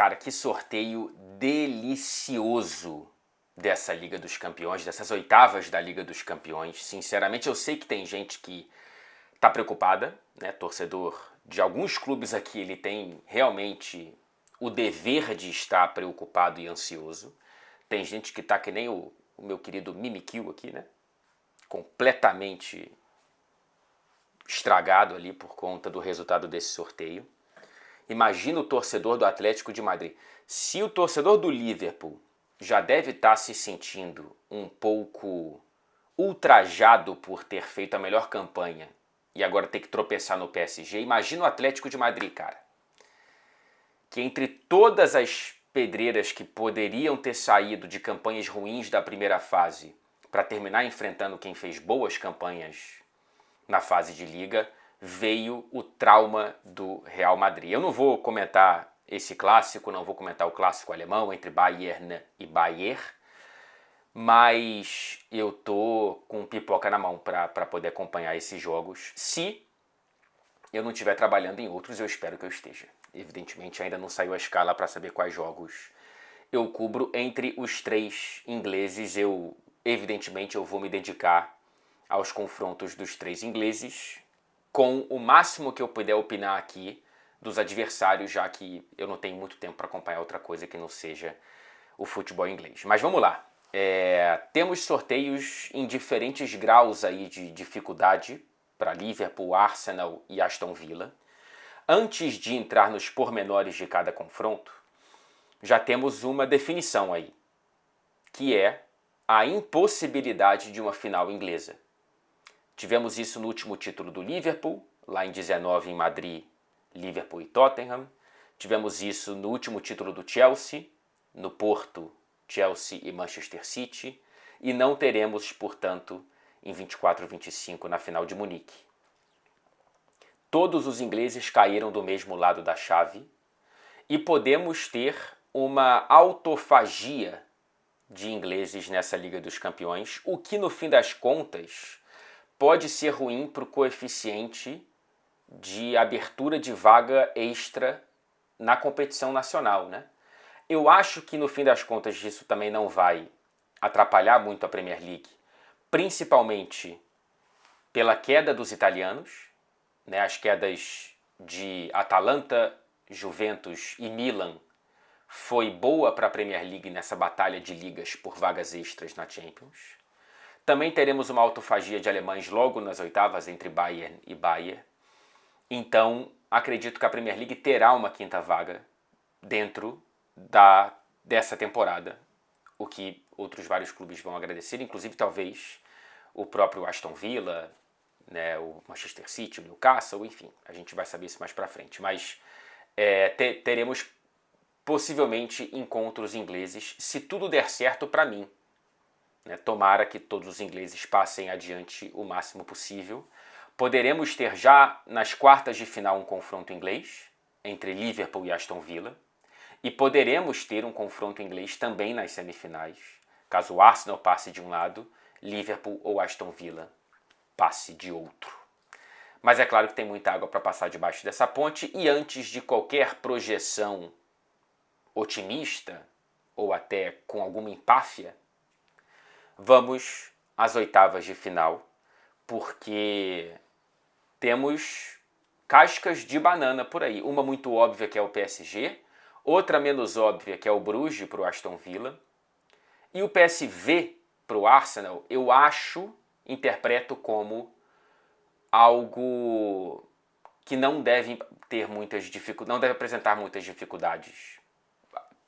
Cara, que sorteio delicioso dessa Liga dos Campeões, dessas oitavas da Liga dos Campeões. Sinceramente, eu sei que tem gente que tá preocupada, né? Torcedor de alguns clubes aqui, ele tem realmente o dever de estar preocupado e ansioso. Tem gente que tá que nem o meu querido Mimikyu aqui, né? Completamente estragado ali por conta do resultado desse sorteio. Imagina o torcedor do Atlético de Madrid. Se o torcedor do Liverpool já deve estar se sentindo um pouco ultrajado por ter feito a melhor campanha e agora ter que tropeçar no PSG, imagina o Atlético de Madrid, cara. Que entre todas as pedreiras que poderiam ter saído de campanhas ruins da primeira fase para terminar enfrentando quem fez boas campanhas na fase de liga, veio o trauma do Real Madrid. Eu não vou comentar esse clássico, não vou comentar o clássico alemão entre Bayern e Bayer, mas eu tô com pipoca na mão para poder acompanhar esses jogos. Se eu não estiver trabalhando em outros, eu espero que eu esteja. Evidentemente ainda não saiu a escala para saber quais jogos eu cubro. Entre os três ingleses, evidentemente eu vou me dedicar aos confrontos dos três ingleses, com o máximo que eu puder opinar aqui dos adversários, já que eu não tenho muito tempo para acompanhar outra coisa que não seja o futebol inglês. Mas vamos lá. Temos sorteios em diferentes graus aí de dificuldade para Liverpool, Arsenal e Aston Villa. Antes de entrar nos pormenores de cada confronto, já temos uma definição aí, que é a impossibilidade de uma final inglesa. Tivemos isso no último título do Liverpool, lá em 19 em Madrid, Liverpool e Tottenham. Tivemos isso no último título do Chelsea, no Porto, Chelsea e Manchester City. E não teremos, portanto, em 24 e 25 na final de Munique. Todos os ingleses caíram do mesmo lado da chave e podemos ter uma autofagia de ingleses nessa Liga dos Campeões, o que no fim das contas pode ser ruim para o coeficiente de abertura de vaga extra na competição nacional, né? Eu acho que no fim das contas isso também não vai atrapalhar muito a Premier League, principalmente pela queda dos italianos, né? As quedas de Atalanta, Juventus e Milan foi boa para a Premier League nessa batalha de ligas por vagas extras na Champions. Também teremos uma autofagia de alemães logo nas oitavas entre Bayern e Bayer. Então, acredito que a Premier League terá uma quinta vaga dentro dessa temporada, o que outros vários clubes vão agradecer, inclusive talvez o próprio Aston Villa, né, o Manchester City, o Newcastle, enfim, a gente vai saber isso mais pra frente. Mas teremos possivelmente encontros ingleses, se tudo der certo para mim. Tomara que todos os ingleses passem adiante o máximo possível. Poderemos ter já nas quartas de final um confronto inglês entre Liverpool e Aston Villa. E poderemos ter um confronto inglês também nas semifinais, caso o Arsenal passe de um lado, Liverpool ou Aston Villa passe de outro. Mas é claro que tem muita água para passar debaixo dessa ponte, e antes de qualquer projeção otimista ou até com alguma empáfia, vamos às oitavas de final, porque temos cascas de banana por aí. Uma muito óbvia, que é o PSG, outra menos óbvia, que é o Bruges para o Aston Villa, e o PSV para o Arsenal, eu interpreto como algo que não deve ter muitas dificuldades, não deve apresentar muitas dificuldades,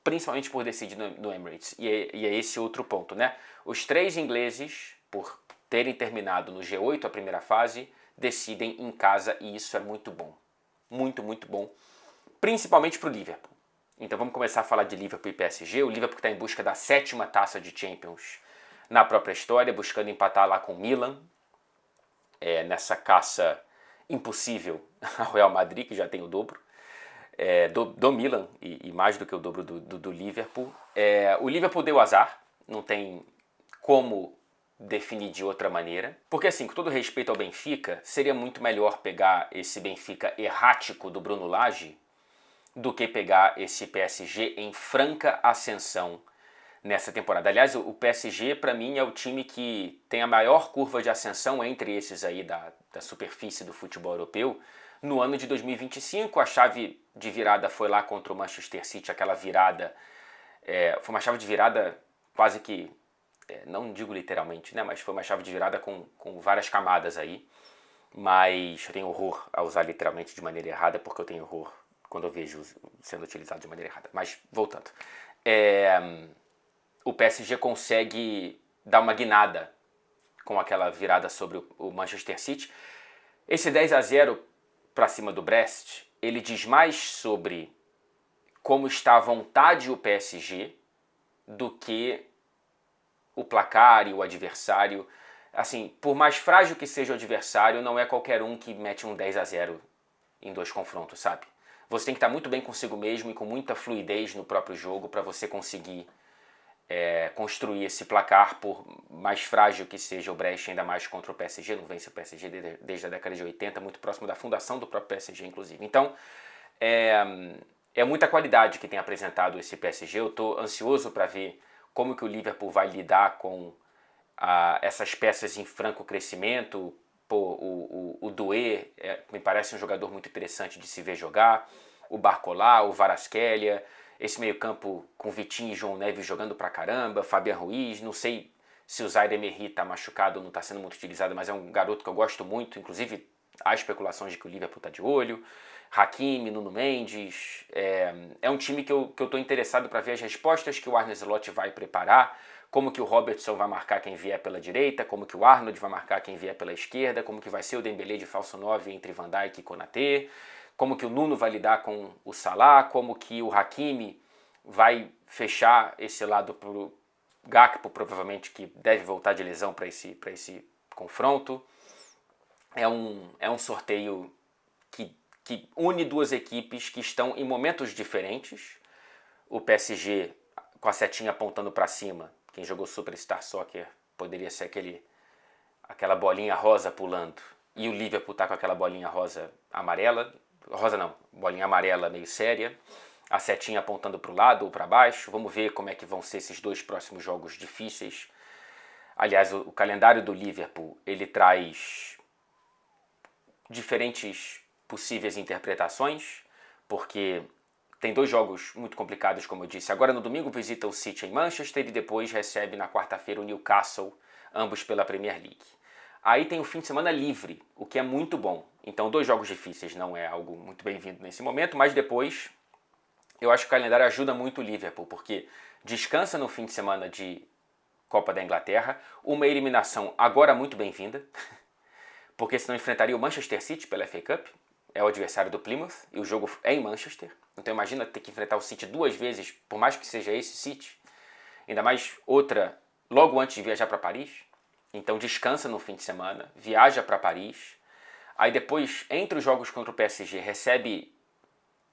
principalmente por decidir no Emirates. E é esse outro ponto, né? Os três ingleses, por terem terminado no G8 a primeira fase, decidem em casa, e isso é muito bom. Muito, muito bom. Principalmente para o Liverpool. Então vamos começar a falar de Liverpool e PSG. O Liverpool está em busca da 7ª taça de Champions na própria história, buscando empatar lá com o Milan, nessa caça impossível ao Real Madrid, que já tem o dobro. Do Milan e mais do que o dobro do Liverpool. O Liverpool deu azar, não tem como definir de outra maneira, porque assim, com todo respeito ao Benfica, seria muito melhor pegar esse Benfica errático do Bruno Lage do que pegar esse PSG em franca ascensão nessa temporada. Aliás, o PSG, para mim, é o time que tem a maior curva de ascensão entre esses aí da superfície do futebol europeu. No ano de 2025, a chave de virada foi lá contra o Manchester City, aquela virada, foi uma chave de virada quase que, não digo literalmente, né, mas foi uma chave de virada com várias camadas aí. Mas eu tenho horror a usar literalmente de maneira errada, porque eu tenho horror quando eu vejo sendo utilizado de maneira errada. Mas, voltando. O PSG consegue dar uma guinada com aquela virada sobre o Manchester City. Esse 10-0 para cima do Brest, ele diz mais sobre como está à vontade o PSG do que o placar e o adversário. Assim, por mais frágil que seja o adversário, não é qualquer um que mete um 10-0 em 2 confrontos, sabe? Você tem que estar muito bem consigo mesmo e com muita fluidez no próprio jogo para você conseguir construir esse placar, por mais frágil que seja o Brest, ainda mais contra o PSG. Não vence o PSG desde a década de 80, muito próximo da fundação do próprio PSG, inclusive. Então, é muita qualidade que tem apresentado esse PSG. Eu estou ansioso para ver como que o Liverpool vai lidar com essas peças em franco crescimento. O Doué me parece um jogador muito interessante de se ver jogar. O Barcola, o Kvaratskhelia, esse meio campo com Vitinho e João Neves jogando pra caramba, Fabian Ruiz, não sei se o Zaire Emery tá machucado ou não tá sendo muito utilizado, mas é um garoto que eu gosto muito, inclusive há especulações de que o Liverpool tá de olho. Hakimi, Nuno Mendes, é um time que eu tô interessado para ver as respostas que o Arne Slot vai preparar, como que o Robertson vai marcar quem vier pela direita, como que o Arnold vai marcar quem vier pela esquerda, como que vai ser o Dembélé de falso 9 entre Van Dijk e Konaté, como que o Nuno vai lidar com o Salah, como que o Hakimi vai fechar esse lado pro Gakpo, provavelmente, que deve voltar de lesão para esse confronto. É um sorteio que une duas equipes que estão em momentos diferentes. O PSG com a setinha apontando para cima. Quem jogou Superstar Soccer poderia ser aquela bolinha rosa pulando. E o Liverpool tá com aquela bolinha rosa amarela. Rosa não, bolinha amarela meio séria. A setinha apontando para o lado ou para baixo. Vamos ver como é que vão ser esses 2 próximos jogos difíceis. Aliás, o calendário do Liverpool, ele traz diferentes possíveis interpretações, porque tem 2 jogos muito complicados, como eu disse. Agora no domingo visita o City em Manchester e depois recebe na quarta-feira o Newcastle, ambos pela Premier League. Aí tem o fim de semana livre, o que é muito bom. Então 2 jogos difíceis não é algo muito bem-vindo nesse momento, mas depois eu acho que o calendário ajuda muito o Liverpool, porque descansa no fim de semana de Copa da Inglaterra, uma eliminação agora muito bem-vinda, porque senão enfrentaria o Manchester City pela FA Cup, é o adversário do Plymouth, e o jogo é em Manchester. Então imagina ter que enfrentar o City 2 vezes, por mais que seja esse City, ainda mais outra logo antes de viajar para Paris. Então descansa no fim de semana, viaja para Paris, aí depois, entre os jogos contra o PSG, recebe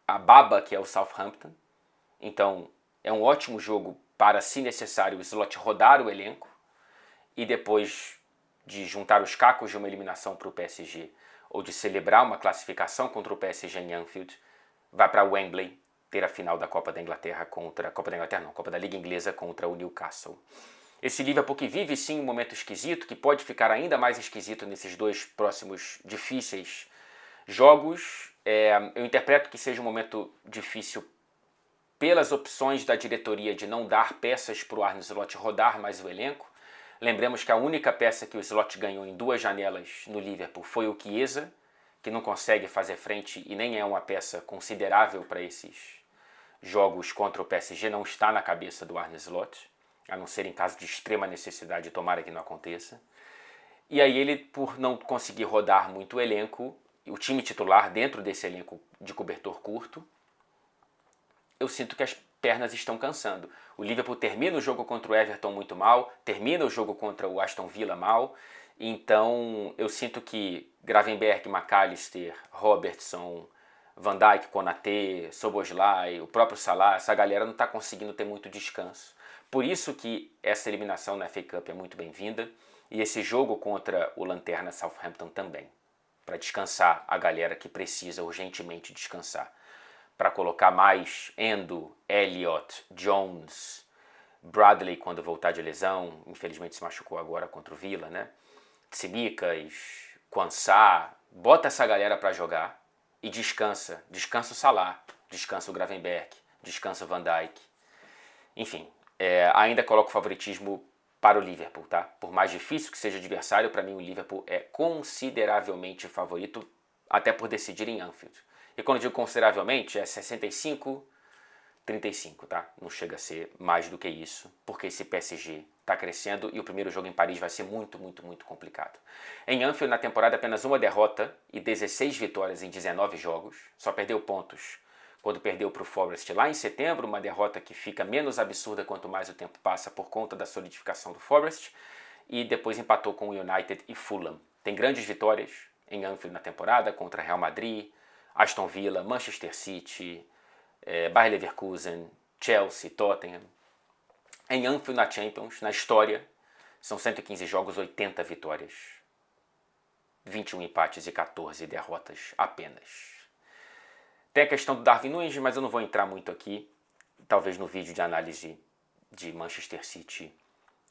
a baba que é o Southampton. Então é um ótimo jogo para, se necessário, o Slot rodar o elenco e depois de juntar os cacos de uma eliminação para o PSG ou de celebrar uma classificação contra o PSG em Anfield, vai para Wembley ter a final da Copa da Inglaterra contra... Copa da Inglaterra não, Copa da Liga Inglesa contra o Newcastle. Esse Liverpool que vive sim um momento esquisito, que pode ficar ainda mais esquisito nesses 2 próximos difíceis jogos. Eu interpreto que seja um momento difícil pelas opções da diretoria de não dar peças para o Arne Slot rodar mais o elenco. Lembremos que a única peça que o Slot ganhou em 2 janelas no Liverpool foi o Chiesa, que não consegue fazer frente e nem é uma peça considerável para esses jogos contra o PSG, não está na cabeça do Arne Slot, a não ser em caso de extrema necessidade, tomara que não aconteça. E aí ele, por não conseguir rodar muito o elenco, o time titular dentro desse elenco de cobertor curto, eu sinto que as pernas estão cansando. O Liverpool termina o jogo contra o Everton muito mal, termina o jogo contra o Aston Villa mal, então eu sinto que Gravenberch, McAllister, Robertson, Van Dijk, Konaté, Szoboszlai, o próprio Salah, essa galera não está conseguindo ter muito descanso. Por isso que essa eliminação na FA Cup é muito bem-vinda e esse jogo contra o Lanterna Southampton também, para descansar a galera que precisa urgentemente descansar. para colocar mais Endo, Elliott, Jones, Bradley quando voltar de lesão, infelizmente se machucou agora contra o Villa, né? Tsimikas, Quansah, bota essa galera para jogar e descansa o Salah, descansa o Gravenberch, descansa o Van Dijk. Enfim, ainda coloco favoritismo para o Liverpool, tá? Por mais difícil que seja o adversário, para mim o Liverpool é consideravelmente favorito, até por decidir em Anfield. E quando eu digo consideravelmente, é 65-35, tá? Não chega a ser mais do que isso, porque esse PSG está crescendo e o primeiro jogo em Paris vai ser muito, muito, muito complicado. Em Anfield, na temporada, apenas uma derrota e 16 vitórias em 19 jogos, só perdeu pontos quando perdeu para o Forest lá em setembro, uma derrota que fica menos absurda quanto mais o tempo passa por conta da solidificação do Forest, e depois empatou com o United e Fulham. Tem grandes vitórias em Anfield na temporada contra Real Madrid, Aston Villa, Manchester City, Bayer Leverkusen, Chelsea, Tottenham. Em Anfield na Champions, na história, são 115 jogos, 80 vitórias, 21 empates e 14 derrotas apenas. Tem a questão do Darwin Núñez, mas eu não vou entrar muito aqui, talvez no vídeo de análise de Manchester City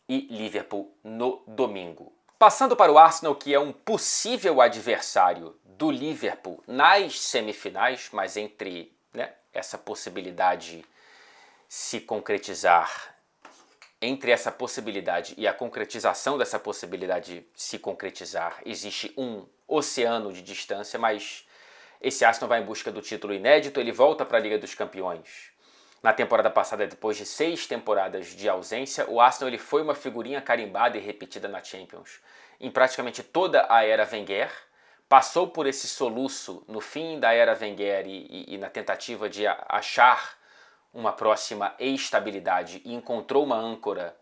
e Liverpool no domingo. Passando para o Arsenal, que é um possível adversário do Liverpool nas semifinais, mas entre essa possibilidade se concretizar, entre essa possibilidade e a concretização dessa possibilidade se concretizar, existe um oceano de distância, mas esse Arsenal vai em busca do título inédito, ele volta para a Liga dos Campeões. Na temporada passada, depois de 6 temporadas de ausência, o Arsenal ele foi uma figurinha carimbada e repetida na Champions. Em praticamente toda a era Wenger, passou por esse soluço no fim da era Wenger e na tentativa de achar uma próxima estabilidade e encontrou uma âncora,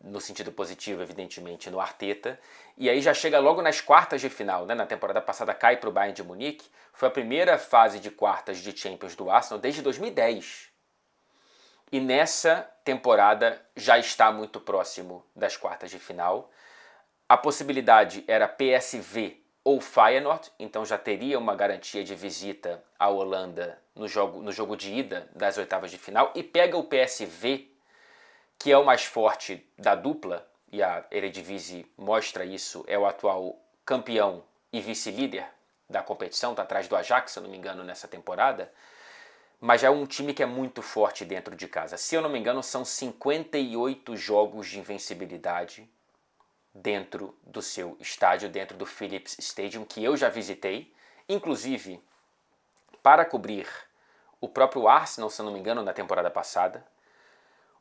no sentido positivo, evidentemente, no Arteta, e aí já chega logo nas quartas de final, né? Na temporada passada cai para o Bayern de Munique, foi a primeira fase de quartas de Champions do Arsenal desde 2010. E nessa temporada já está muito próximo das quartas de final. A possibilidade era PSV ou Feyenoord, então já teria uma garantia de visita à Holanda no jogo de ida das oitavas de final, e pega o PSV, que é o mais forte da dupla, e a Eredivisie mostra isso, é o atual campeão e vice-líder da competição, está atrás do Ajax, se eu não me engano, nessa temporada, mas já é um time que é muito forte dentro de casa. Se eu não me engano, são 58 jogos de invencibilidade dentro do seu estádio, dentro do Philips Stadium, que eu já visitei, inclusive para cobrir o próprio Arsenal, se eu não me engano, na temporada passada,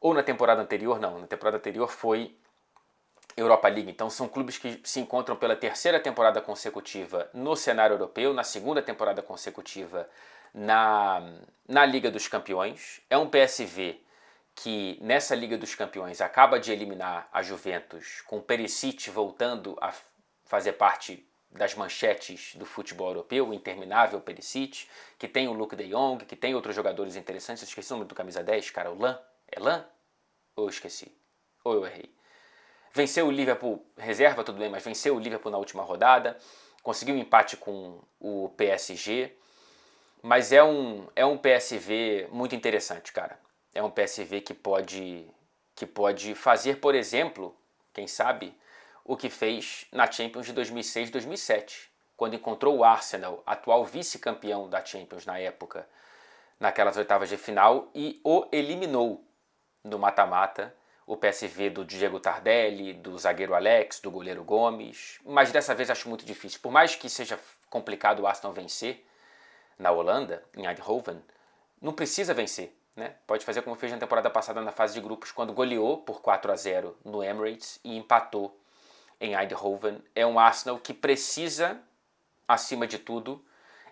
ou na temporada anterior, não, na temporada anterior foi Europa League, então são clubes que se encontram pela terceira temporada consecutiva no cenário europeu, na segunda temporada consecutiva na Liga dos Campeões. É um PSV que nessa Liga dos Campeões acaba de eliminar a Juventus, com o Perisic voltando a fazer parte das manchetes do futebol europeu, o interminável Perisic, que tem o Luke de Jong, que tem outros jogadores interessantes. Eu esqueci o nome do camisa 10, cara, o Lan. É Lan? Ou eu esqueci? Ou eu errei? Venceu o Liverpool, reserva tudo bem, mas venceu o Liverpool na última rodada, conseguiu um empate com o PSG, mas é um PSV muito interessante, cara. É um PSV que pode fazer, por exemplo, quem sabe, o que fez na Champions de 2006-2007, quando encontrou o Arsenal, atual vice-campeão da Champions na época, naquelas oitavas de final, e o eliminou no mata-mata. O PSV do Diego Tardelli, do zagueiro Alex, do goleiro Gomes, mas dessa vez acho muito difícil. Por mais que seja complicado o Arsenal vencer na Holanda, em Eindhoven, não precisa vencer, né? Pode fazer como fez na temporada passada na fase de grupos, quando goleou por 4-0 no Emirates e empatou em Eindhoven. É um Arsenal que precisa, acima de tudo,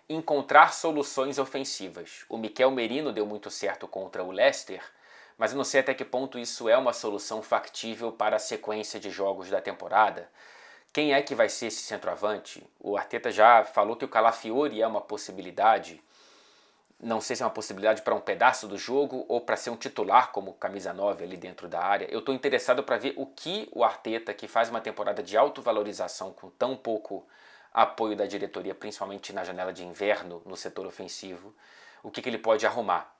encontrar soluções ofensivas. O Mikel Merino deu muito certo contra o Leicester, mas eu não sei até que ponto isso é uma solução factível para a sequência de jogos da temporada. Quem é que vai ser esse centroavante? O Arteta já falou que o Calafiori é uma possibilidade. Não sei se é uma possibilidade para um pedaço do jogo ou para ser um titular como camisa 9 ali dentro da área. Eu estou interessado para ver o que o Arteta, que faz uma temporada de autovalorização com tão pouco apoio da diretoria, principalmente na janela de inverno no setor ofensivo, o que ele pode arrumar.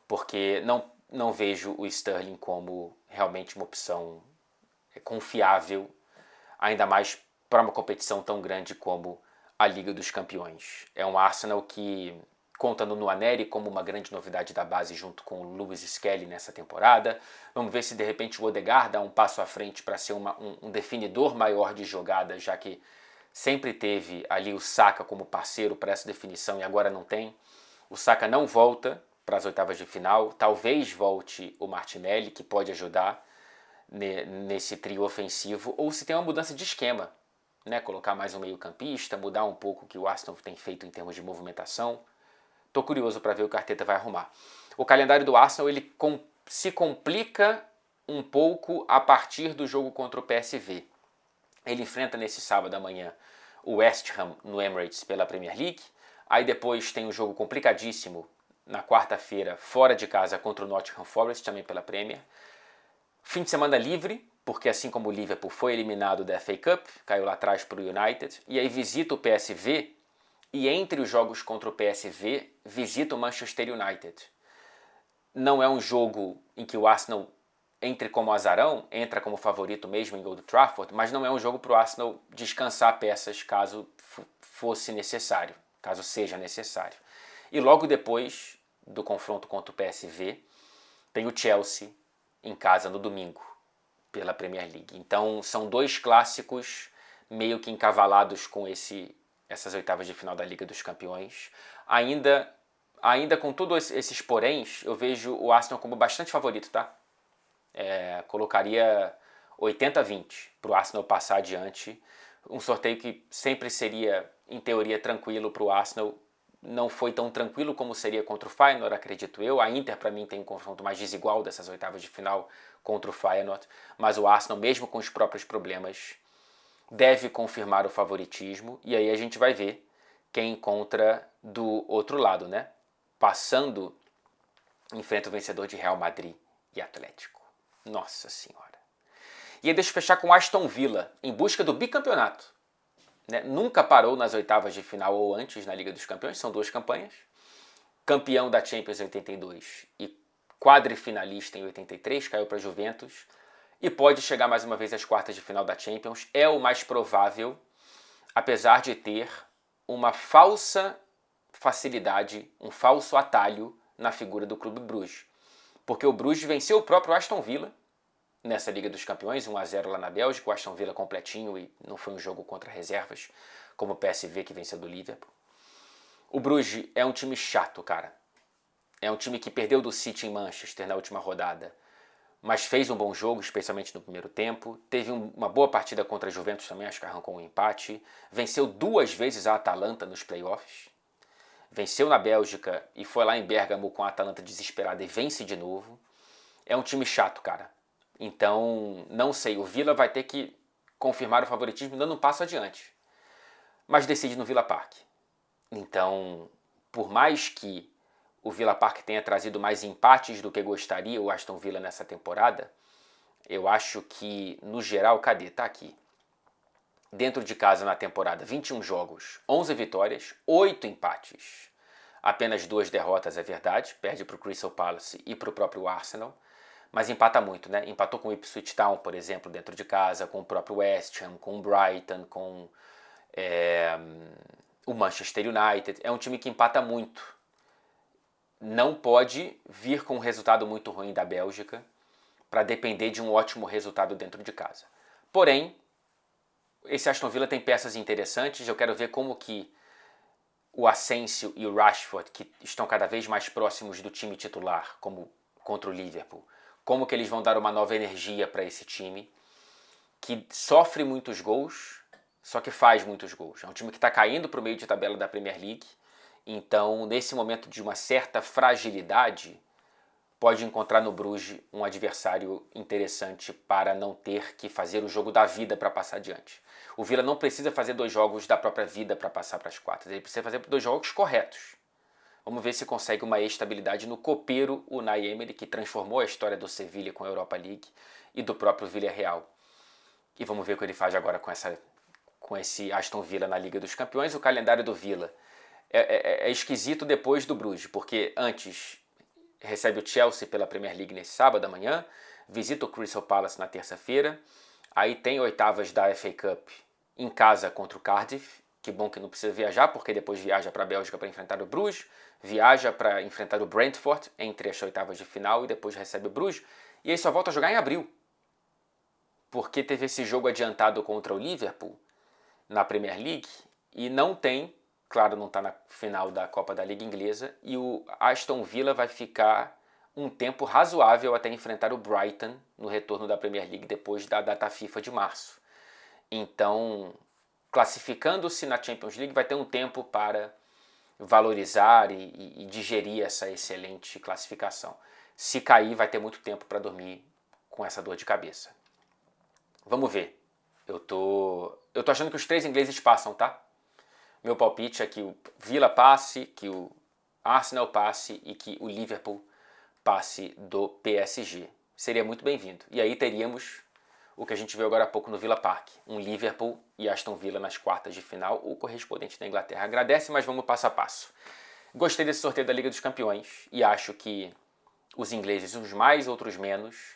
Porque não vejo o Sterling como realmente uma opção confiável, ainda mais para uma competição tão grande como a Liga dos Campeões. É um Arsenal que conta no Nwaneri como uma grande novidade da base junto com o Lewis Skelly nessa temporada. Vamos ver se de repente o Odegaard dá um passo à frente para ser um definidor maior de jogadas, já que sempre teve ali o Saka como parceiro para essa definição e agora não tem. O Saka não volta para as oitavas de final, talvez volte o Martinelli, que pode ajudar nesse trio ofensivo, ou se tem uma mudança de esquema, né? Colocar mais um meio-campista, mudar um pouco o que o Arsenal tem feito em termos de movimentação. Estou curioso para ver o que o Arteta vai arrumar. O calendário do Arsenal ele se complica um pouco a partir do jogo contra o PSV. Ele enfrenta nesse sábado amanhã o West Ham no Emirates pela Premier League. Aí depois tem um jogo complicadíssimo na quarta-feira fora de casa contra o Nottingham Forest, também pela Premier. Fim de semana livre, porque assim como o Liverpool foi eliminado da FA Cup, caiu lá atrás para o United, e aí visita o PSV, e entre os jogos contra o PSV, visita o Manchester United. Não é um jogo em que o Arsenal entre como azarão, entra como favorito mesmo em Old Trafford, mas não é um jogo para o Arsenal descansar peças caso fosse necessário, caso seja necessário. E logo depois do confronto contra o PSV, tem o Chelsea em casa no domingo, pela Premier League. Então são dois clássicos meio que encavalados com essas oitavas de final da Liga dos Campeões. Ainda com todos esses poréns, eu vejo o Arsenal como bastante favorito, tá? Colocaria 80-20 para o Arsenal passar adiante. Um sorteio que sempre seria, em teoria, tranquilo para o Arsenal. Não foi tão tranquilo como seria contra o Feyenoord, acredito eu. A Inter, para mim, tem um confronto mais desigual dessas oitavas de final contra o Feyenoord. Mas o Arsenal, mesmo com os próprios problemas, deve confirmar o favoritismo. E aí a gente vai ver quem encontra do outro lado, né? Passando, enfrenta o vencedor de Real Madrid e Atlético. Nossa Senhora. E aí deixa eu fechar com Aston Villa, em busca do bicampeonato. Né? Nunca parou nas oitavas de final ou antes na Liga dos Campeões, são duas campanhas. Campeão da Champions em 82 e quadrifinalista em 83, caiu para a Juventus. E pode chegar mais uma vez às quartas de final da Champions. É o mais provável, apesar de ter uma falsa facilidade, um falso atalho na figura do Clube Bruges. Porque o Bruges venceu o próprio Aston Villa nessa Liga dos Campeões, 1-0 lá na Bélgica, o Aston Villa completinho e não foi um jogo contra reservas, como o PSV que venceu do Liverpool. O Bruges é um time chato, cara. É um time que perdeu do City em Manchester na última rodada, mas fez um bom jogo, especialmente no primeiro tempo. Teve uma boa partida contra a Juventus também, acho que arrancou um empate. Venceu 2 vezes a Atalanta nos playoffs. Venceu na Bélgica e foi lá em Bérgamo com a Atalanta desesperada e vence de novo. É um time chato, cara. Então, não sei, o Villa vai ter que confirmar o favoritismo dando um passo adiante. Mas decide no Villa Park. Então, por mais que o Villa Park tenha trazido mais empates do que gostaria o Aston Villa nessa temporada, eu acho que, no geral, cadê? Tá aqui. Dentro de casa na temporada, 21 jogos, 11 vitórias, 8 empates. Apenas 2 derrotas, é verdade. Perde para o Crystal Palace e para o próprio Arsenal. Mas empata muito, né? Empatou com o Ipswich Town, por exemplo, dentro de casa, com o próprio West Ham, com o Brighton, com o Manchester United. É um time que empata muito. Não pode vir com um resultado muito ruim da Bélgica para depender de um ótimo resultado dentro de casa. Porém, esse Aston Villa tem peças interessantes. Eu quero ver como que o Asensio e o Rashford, que estão cada vez mais próximos do time titular, como contra o Liverpool, como que eles vão dar uma nova energia para esse time, que sofre muitos gols, só que faz muitos gols. É um time que está caindo para o meio de tabela da Premier League, então nesse momento de uma certa fragilidade, pode encontrar no Bruges um adversário interessante para não ter que fazer o jogo da vida para passar adiante. O Villa não precisa fazer 2 jogos da própria vida para passar para as quartas, ele precisa fazer 2 jogos corretos. Vamos ver se consegue uma estabilidade no copeiro Unai Emery, que transformou a história do Sevilla com a Europa League e do próprio Villarreal. E vamos ver o que ele faz agora com esse Aston Villa na Liga dos Campeões. O calendário do Villa é esquisito depois do Bruges, porque antes recebe o Chelsea pela Premier League nesse sábado amanhã, visita o Crystal Palace na terça-feira, aí tem oitavas da FA Cup em casa contra o Cardiff, que bom que não precisa viajar, porque depois viaja para a Bélgica para enfrentar o Bruges, viaja para enfrentar o Brentford entre as oitavas de final e depois recebe o Bruges, e aí só volta a jogar em abril, porque teve esse jogo adiantado contra o Liverpool na Premier League e não tem, claro, não está na final da Copa da Liga Inglesa, e o Aston Villa vai ficar um tempo razoável até enfrentar o Brighton no retorno da Premier League depois da data FIFA de março. Então, classificando-se na Champions League, vai ter um tempo para valorizar e digerir essa excelente classificação. Se cair, vai ter muito tempo para dormir com essa dor de cabeça. Vamos ver. Eu tô achando que os 3 ingleses passam, tá? Meu palpite é que o Villa passe, que o Arsenal passe e que o Liverpool passe do PSG. Seria muito bem-vindo. E aí teríamos o que a gente viu agora há pouco no Villa Park. Um Liverpool e Aston Villa nas quartas de final, o correspondente da Inglaterra agradece, mas vamos passo a passo. Gostei desse sorteio da Liga dos Campeões e acho que os ingleses, uns mais, outros menos,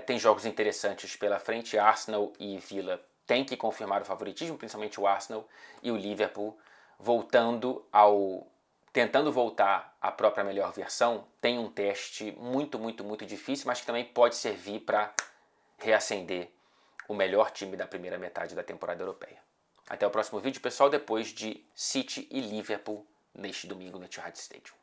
tem jogos interessantes pela frente. Arsenal e Villa têm que confirmar o favoritismo, principalmente o Arsenal, e o Liverpool tentando voltar à própria melhor versão, tem um teste muito, muito, muito difícil, mas que também pode servir para reacender o melhor time da primeira metade da temporada europeia. Até o próximo vídeo, pessoal, depois de City e Liverpool neste domingo no Etihad Stadium.